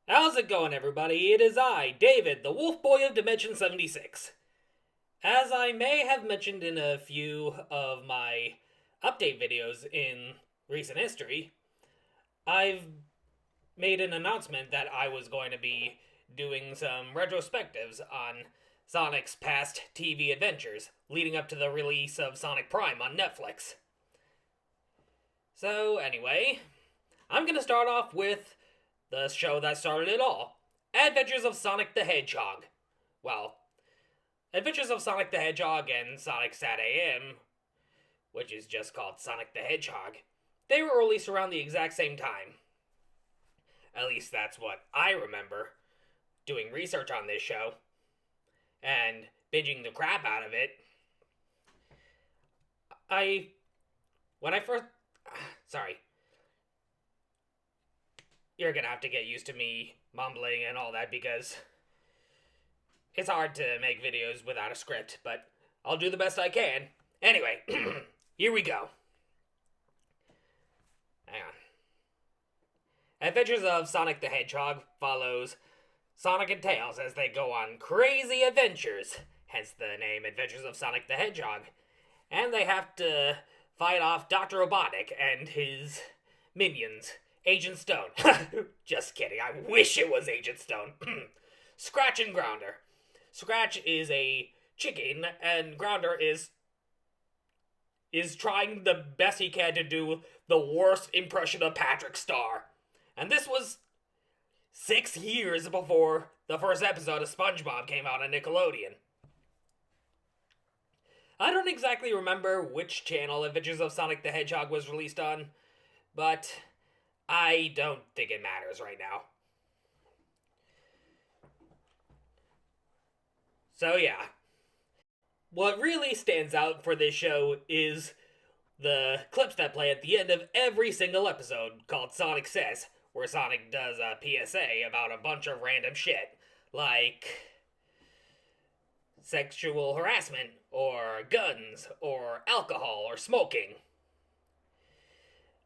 How's it going, everybody? It is I, David, the Wolf Boy of Dimension 76. As I may have mentioned in a few of my update videos in recent history, I've made an announcement that I was going to be doing some retrospectives on Sonic's past TV adventures, leading up to the release of Sonic Prime on Netflix. So, anyway, I'm going to start off with the show that started it all, Adventures of Sonic the Hedgehog. Well, Adventures of Sonic the Hedgehog and Sonic SatAM, which is just called Sonic the Hedgehog, they were released around the exact same time. At least that's what I remember doing research on this show and binging the crap out of it. You're gonna have to get used to me mumbling and all that because it's hard to make videos without a script, but I'll do the best I can. Anyway, here we go. Hang on. Adventures of Sonic the Hedgehog follows Sonic and Tails as they go on crazy adventures, hence the name Adventures of Sonic the Hedgehog, and they have to fight off Dr. Robotnik and his minions, Agent Stone. Just kidding, I wish it was Agent Stone. Scratch and Grounder. Scratch is a chicken, and Grounder is trying the best he can to do the worst impression of Patrick Star. And this was 6 years before the first episode of SpongeBob came out on Nickelodeon. I don't exactly remember which channel Adventures of Sonic the Hedgehog was released on, but I don't think it matters right now. So yeah. What really stands out for this show is the clips that play at the end of every single episode called Sonic Says, where Sonic does a PSA about a bunch of random shit, like sexual harassment, or guns, or alcohol, or smoking.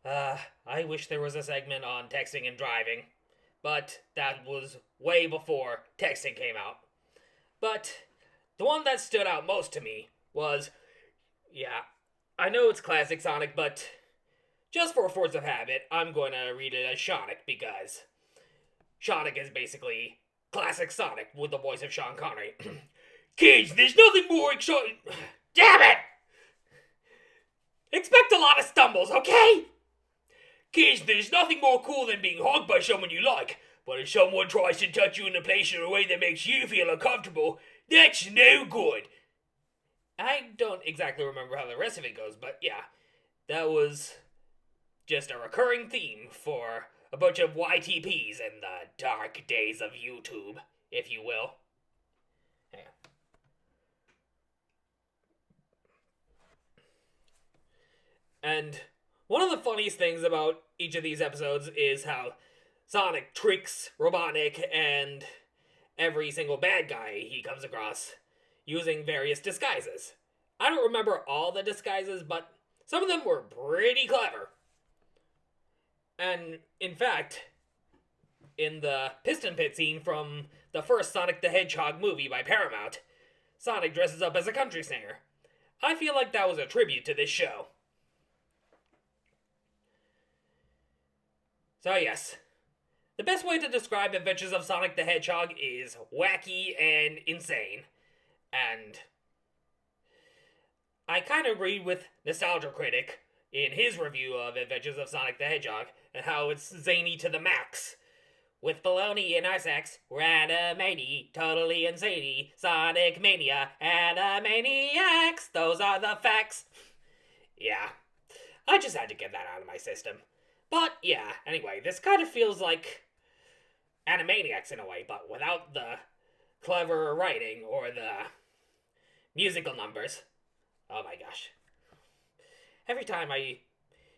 I wish there was a segment on texting and driving, but that was way before texting came out. But the one that stood out most to me was, I know it's classic Sonic, but just for force of habit, I'm going to read it as Sonic, because Sonic is basically classic Sonic with the voice of Sean Connery. Kids, there's nothing more exciting. Damn it! Expect a lot of stumbles, okay? Kids, there's nothing more cool than being hugged by someone you like, but if someone tries to touch you in a place or a way that makes you feel uncomfortable, that's no good. I don't exactly remember how the rest of it goes, but yeah, that was just a recurring theme for a bunch of YTPs in the dark days of YouTube, if you will. Yeah. And one of the funniest things about each of these episodes is how Sonic tricks Robotnik and every single bad guy he comes across using various disguises. I don't remember all the disguises, but some of them were pretty clever. And in fact, in the Piston Pit scene from the first Sonic the Hedgehog movie by Paramount, Sonic dresses up as a country singer. I feel like that was a tribute to this show. So yes, the best way to describe Adventures of Sonic the Hedgehog is wacky and insane. And I kind of agree with Nostalgia Critic in his review of Adventures of Sonic the Hedgehog and how it's zany to the max. With baloney in our sex, randomity, totally insane, Sonic Mania, Animaniacs, those are the facts. Yeah, I just had to get that out of my system. But yeah, anyway, this kind of feels like Animaniacs in a way, but without the clever writing or the musical numbers. Oh my gosh. Every time I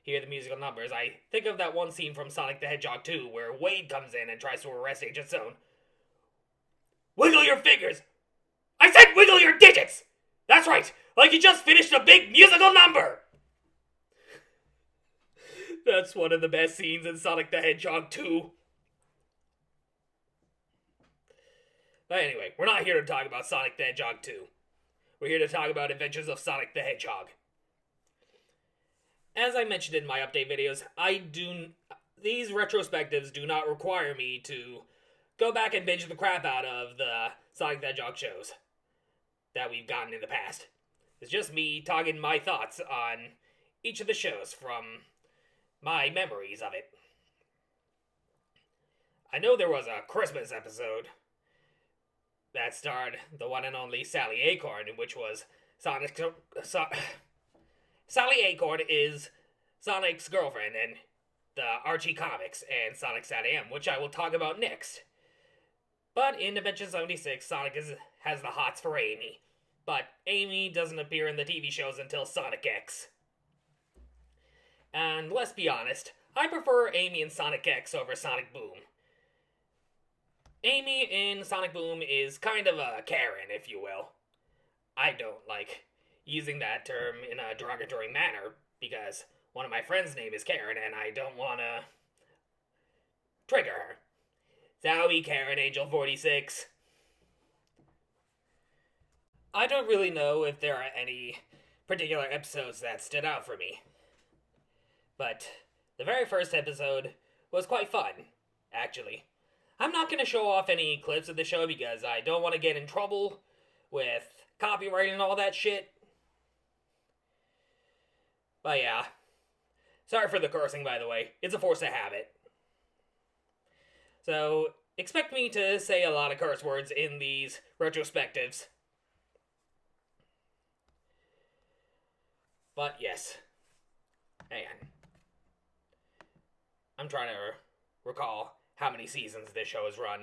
hear the musical numbers, I think of that one scene from Sonic the Hedgehog 2 where Wade comes in and tries to arrest Agent Stone. Wiggle your fingers! I said wiggle your digits! That's right, like you just finished a big musical number! That's one of the best scenes in Sonic the Hedgehog 2. But anyway, we're not here to talk about Sonic the Hedgehog 2. We're here to talk about Adventures of Sonic the Hedgehog. As I mentioned in my update videos, these retrospectives do not require me to go back and binge the crap out of the Sonic the Hedgehog shows that we've gotten in the past. It's just me talking my thoughts on each of the shows from my memories of it. I know there was a Christmas episode that starred the one and only Sally Acorn, which was Sally Acorn is Sonic's girlfriend in the Archie comics and Sonic SatAM, which I will talk about next. But in Adventure 76, Sonic has the hots for Amy. But Amy doesn't appear in the TV shows until Sonic X. And let's be honest, I prefer Amy in Sonic X over Sonic Boom. Amy in Sonic Boom is kind of a Karen, if you will. I don't like using that term in a derogatory manner because one of my friends' name is Karen and I don't want to trigger her. Sorry, Karen Angel 46. I don't really know if there are any particular episodes that stood out for me. But the very first episode was quite fun, actually. I'm not going to show off any clips of the show because I don't want to get in trouble with copyright and all that shit. But yeah. Sorry for the cursing, by the way. It's a force of habit. So, expect me to say a lot of curse words in these retrospectives. But yes. Hang on. I'm trying to recall how many seasons this show has run.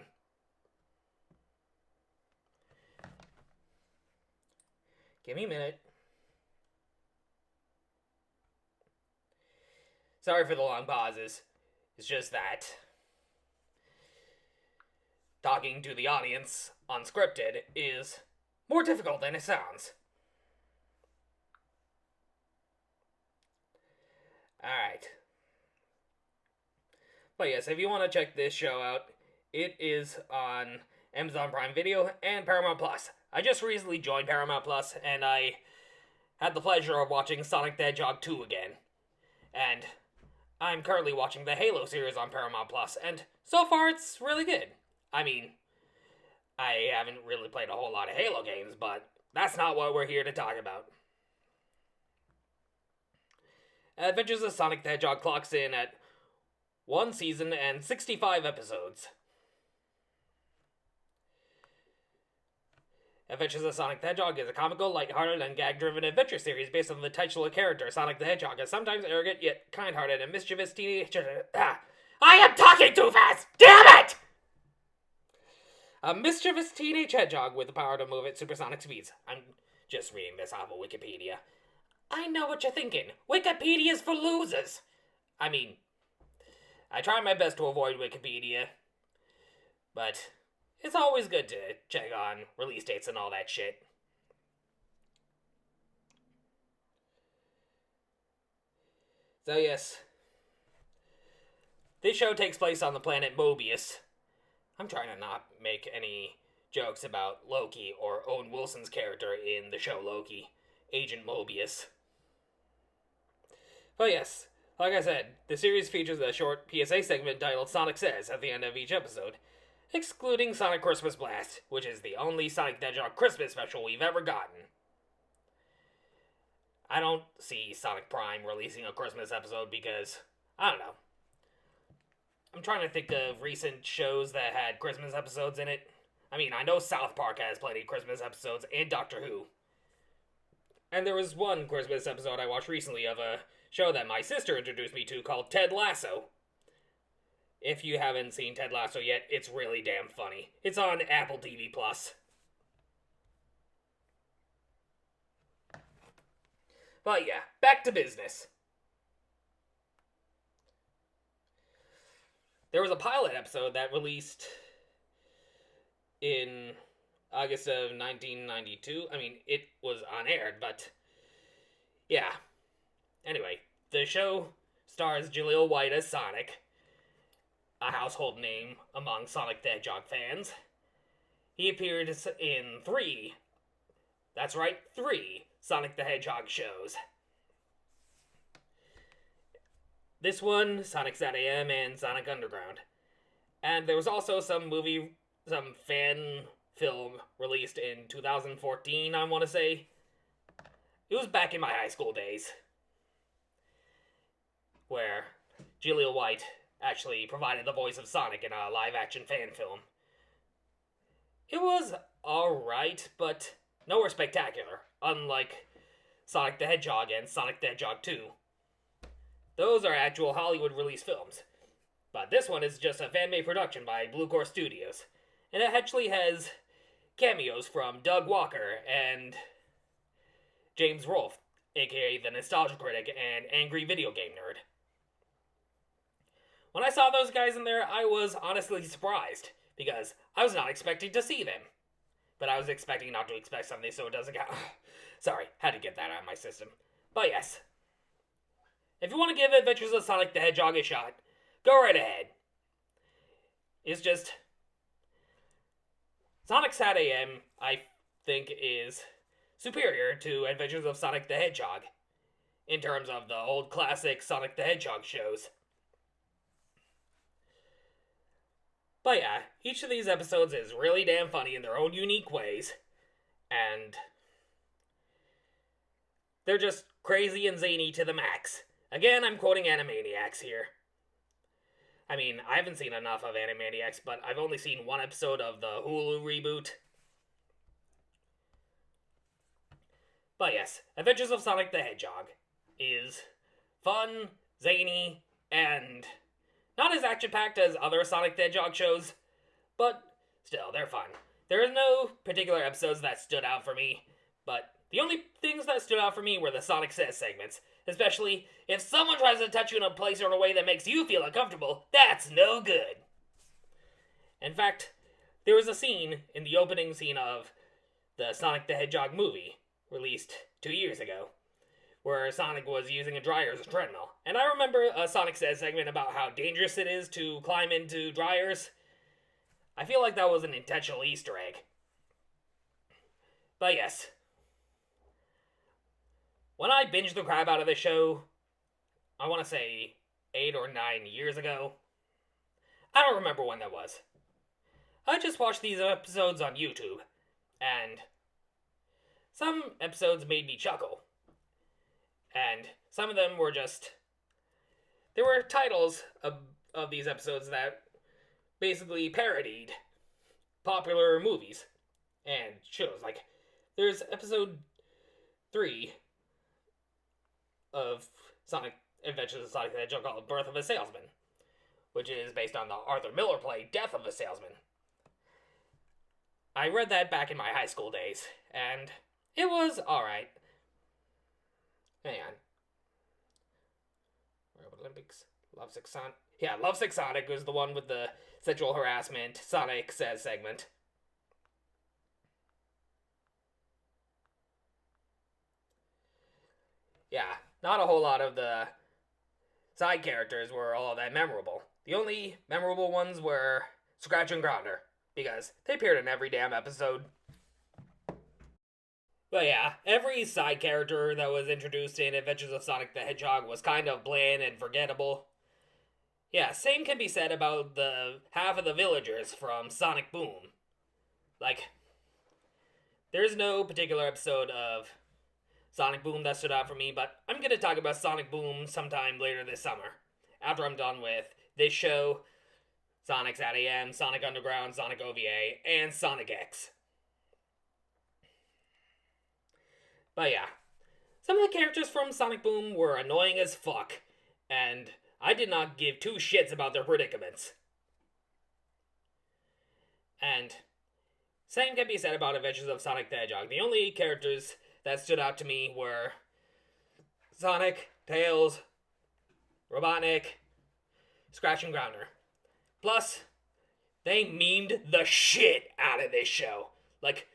Give me a minute. Sorry for the long pauses. It's just that talking to the audience unscripted is more difficult than it sounds. Alright. But yes, if you want to check this show out, it is on Amazon Prime Video and Paramount Plus. I just recently joined Paramount Plus, and I had the pleasure of watching Sonic the Hedgehog 2 again. And I'm currently watching the Halo series on Paramount Plus, and so far it's really good. I mean, I haven't really played a whole lot of Halo games, but that's not what we're here to talk about. Adventures of Sonic the Hedgehog clocks in at 1 season and 65 episodes. Adventures of Sonic the Hedgehog is a comical, lighthearted, and gag-driven adventure series based on the titular character, Sonic the Hedgehog, a sometimes arrogant yet kind-hearted and mischievous teenage... I am talking too fast! Damn it! A mischievous teenage hedgehog with the power to move at supersonic speeds. I'm just reading this off of Wikipedia. I know what you're thinking. Wikipedia's for losers! I mean, I try my best to avoid Wikipedia, but it's always good to check on release dates and all that shit. So yes, this show takes place on the planet Mobius. I'm trying to not make any jokes about Loki or Owen Wilson's character in the show Loki, Agent Mobius. But yes, like I said, the series features a short PSA segment titled Sonic Says at the end of each episode, excluding Sonic Christmas Blast, which is the only Sonic the Hedgehog Christmas special we've ever gotten. I don't see Sonic Prime releasing a Christmas episode because, I don't know. I'm trying to think of recent shows that had Christmas episodes in it. I mean, I know South Park has plenty of Christmas episodes, and Doctor Who. And there was one Christmas episode I watched recently of a show that my sister introduced me to called Ted Lasso. If you haven't seen Ted Lasso yet, it's really damn funny. It's on Apple TV+. But yeah, back to business. There was a pilot episode that released in August of 1992. I mean, it was unaired, but yeah. Anyway, the show stars Jaleel White as Sonic, a household name among Sonic the Hedgehog fans. he appeared in 3, that's right, 3 Sonic the Hedgehog shows. This one, Sonic SatAM, and Sonic Underground. And there was also some fan film released in 2014, I want to say. It was back in my high school days, where Jaleel White actually provided the voice of Sonic in a live-action fan film. It was alright, but nowhere spectacular, unlike Sonic the Hedgehog and Sonic the Hedgehog 2. Those are actual Hollywood-released films. But this one is just a fan-made production by Blue Core Studios. And it actually has cameos from Doug Walker and James Rolfe, aka the Nostalgia Critic and Angry Video Game Nerd. When I saw those guys in there, I was honestly surprised, because I was not expecting to see them. But I was expecting not to expect something, so it doesn't count. Sorry, had to get that out of my system. But yes, if you want to give Adventures of Sonic the Hedgehog a shot, go right ahead. It's just, Sonic SatAM, I think, is superior to Adventures of Sonic the Hedgehog in terms of the old classic Sonic the Hedgehog shows. But yeah, each of these episodes is really damn funny in their own unique ways, and they're just crazy and zany to the max. Again, I'm quoting Animaniacs here. I mean, I haven't seen enough of Animaniacs, but I've only seen one episode of the Hulu reboot. But yes, Adventures of Sonic the Hedgehog is fun, zany, and not as action-packed as other Sonic the Hedgehog shows, but still, they're fun. There are no particular episodes that stood out for me, but the only things that stood out for me were the Sonic Says segments, especially if someone tries to touch you in a place or in a way that makes you feel uncomfortable. That's no good. In fact, there was a scene in the opening scene of the Sonic the Hedgehog movie, released 2 years ago, where Sonic was using a dryer as a treadmill. And I remember a Sonic Says segment about how dangerous it is to climb into dryers. I feel like that was an intentional Easter egg. But yes, when I binged the crap out of this show, I want to say 8 or 9 years ago. I don't remember when that was. I just watched these episodes on YouTube, and some episodes made me chuckle. And some of them were just, there were titles of these episodes that basically parodied popular movies and shows. Like, there's episode 3 of Sonic Adventures of Sonic the Hedgehog called Birth of a Salesman, which is based on the Arthur Miller play Death of a Salesman. I read that back in my high school days, and it was alright. Hang on. Olympics? Lovesick Sonic? Yeah, Lovesick Sonic was the one with the sexual harassment Sonic Says segment. Yeah, not a whole lot of the side characters were all that memorable. The only memorable ones were Scratch and Grounder, because they appeared in every damn episode. But yeah, every side character that was introduced in Adventures of Sonic the Hedgehog was kind of bland and forgettable. Yeah, same can be said about the half of the villagers from Sonic Boom. Like, there's no particular episode of Sonic Boom that stood out for me, but I'm going to talk about Sonic Boom sometime later this summer, after I'm done with this show, Sonic SatAM, Sonic Underground, Sonic OVA, and Sonic X. But yeah, some of the characters from Sonic Boom were annoying as fuck, and I did not give two shits about their predicaments. And same can be said about Adventures of Sonic the Hedgehog. The only characters that stood out to me were Sonic, Tails, Robotnik, Scratch and Grounder. Plus, they memed the shit out of this show. Like,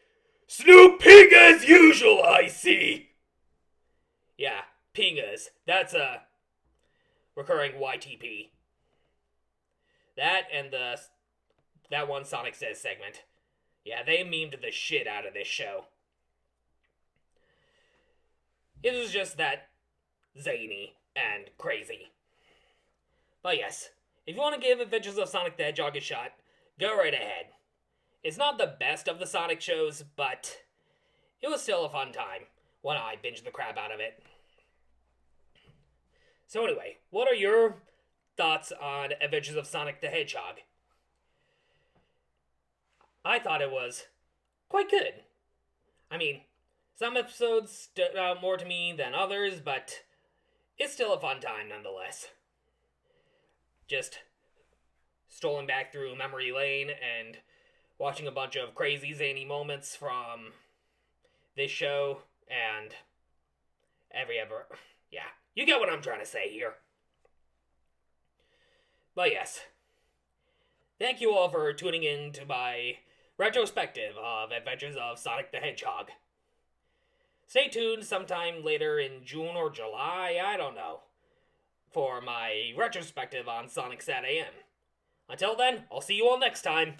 Snoop Pig as usual, I see! Yeah, Pingas. That's a recurring YTP. That and that one Sonic Says segment. Yeah, they memed the shit out of this show. It was just that zany and crazy. But yes, if you want to give Adventures of Sonic the Hedgehog a shot, go right ahead. It's not the best of the Sonic shows, but it was still a fun time when I binged the crap out of it. So anyway, what are your thoughts on Adventures of Sonic the Hedgehog? I thought it was quite good. I mean, some episodes stood out more to me than others, but it's still a fun time nonetheless. Just strolling back through memory lane and watching a bunch of crazy zany moments from this show and yeah, you get what I'm trying to say here. But yes, thank you all for tuning in to my retrospective of Adventures of Sonic the Hedgehog. Stay tuned sometime later in June or July, I don't know, for my retrospective on Sonic SatAM. Until then, I'll see you all next time.